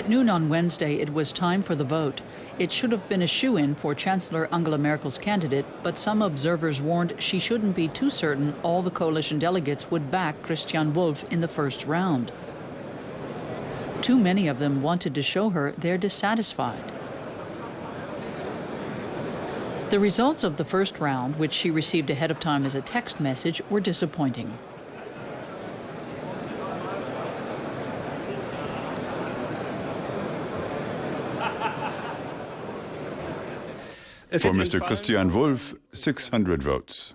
At noon on Wednesday, it was time for the vote. It should have been a shoo-in for Chancellor Angela Merkel's candidate, but some observers warned she shouldn't be too certain all the coalition delegates would back Christian Wulff in the first round. Too many of them wanted to show her they're dissatisfied. The results of the first round, which she received ahead of time as a text message, were disappointing. For Mr. Christian Wulff, 600 votes.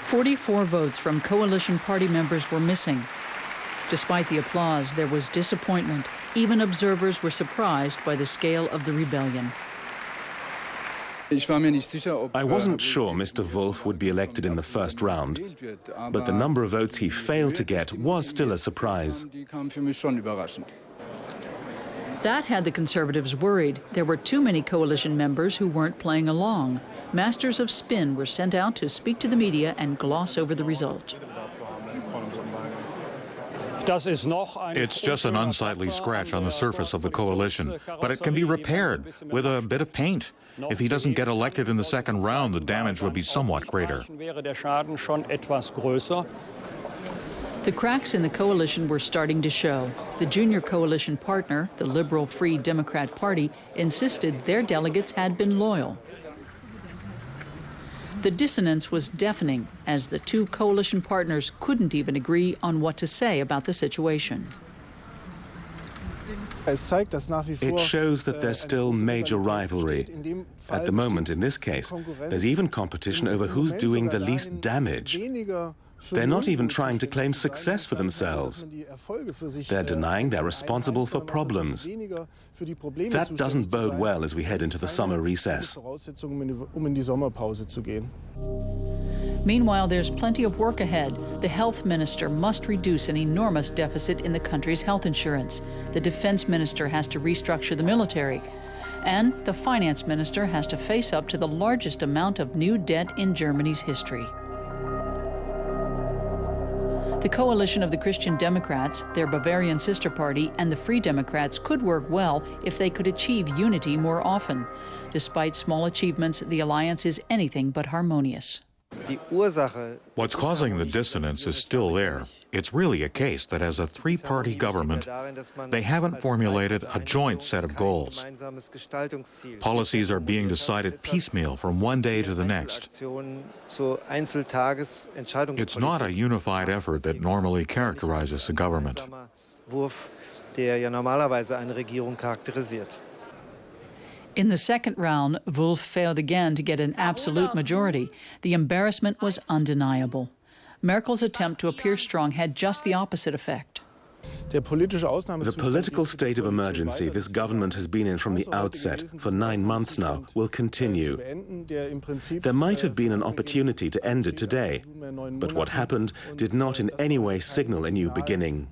44 votes from coalition party members were missing. Despite the applause, there was disappointment. Even observers were surprised by the scale of the rebellion. I wasn't sure Mr. Wulff would be elected in the first round, but the number of votes he failed to get was still a surprise. That had the Conservatives worried. There were too many coalition members who weren't playing along. Masters of spin were sent out to speak to the media and gloss over the result. It's just an unsightly scratch on the surface of the coalition, but it can be repaired with a bit of paint. If he doesn't get elected in the second round, the damage would be somewhat greater. The cracks in the coalition were starting to show. The junior coalition partner, the Liberal Free Democrat Party, insisted their delegates had been loyal. The dissonance was deafening, as the two coalition partners couldn't even agree on what to say about the situation. It shows that there's still major rivalry. At the moment, in this case, there's even competition over who's doing the least damage. They're not even trying to claim success for themselves. They're denying they're responsible for problems. That doesn't bode well as we head into the summer recess. Meanwhile, there's plenty of work ahead. The health minister must reduce an enormous deficit in the country's health insurance. The defense minister has to restructure the military. And the finance minister has to face up to the largest amount of new debt in Germany's history. The coalition of the Christian Democrats, their Bavarian sister party, and the Free Democrats could work well if they could achieve unity more often. Despite small achievements, the alliance is anything but harmonious. What's causing the dissonance is still there. It's really a case that as a three-party government, they haven't formulated a joint set of goals. Policies are being decided piecemeal from one day to the next. It's not a unified effort that normally characterizes a government. In the second round, Wulff failed again to get an absolute majority. The embarrassment was undeniable. Merkel's attempt to appear strong had just the opposite effect. The political state of emergency this government has been in from the outset, for 9 months now, will continue. There might have been an opportunity to end it today, but what happened did not in any way signal a new beginning.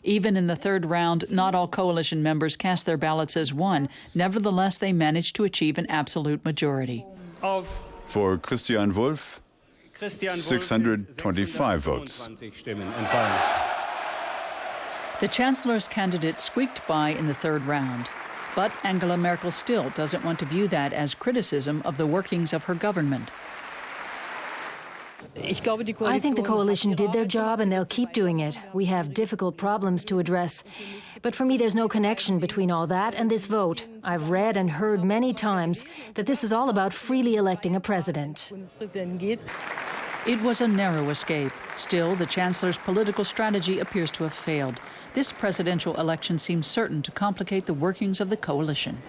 Even in the third round, not all coalition members cast their ballots as one. Nevertheless, they managed to achieve an absolute majority. For Christian Wulff, 625 votes. The Chancellor's candidate squeaked by in the third round. But Angela Merkel still doesn't want to view that as criticism of the workings of her government. I think the coalition did their job and they'll keep doing it. We have difficult problems to address. But for me, there's no connection between all that and this vote. I've read and heard many times that this is all about freely electing a president. It was a narrow escape. Still, the Chancellor's political strategy appears to have failed. This presidential election seems certain to complicate the workings of the coalition.